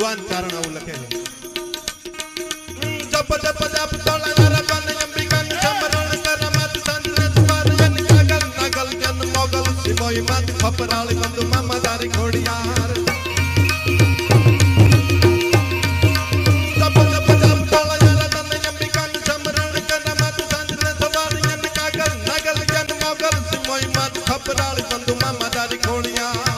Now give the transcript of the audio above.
युवान कारण आવું લખે છે જપ જપ જપ તોળા જરા કન અંબિકાન સમરણ કર મત સંત સ્વર જન કાગલ નગલ જન મોગલ સિમોય મત ખપરાળી બંધુ મામાદારી ઘોડિયાર જપ જપ જપ તોળા જરા કન અંબિકાન સમરણ કર મત સંત સ્વર જન કાગલ નગલ જન મોગલ સિમોય મત ખપરાળી બંધુ મામાદારી ઘોડિયાર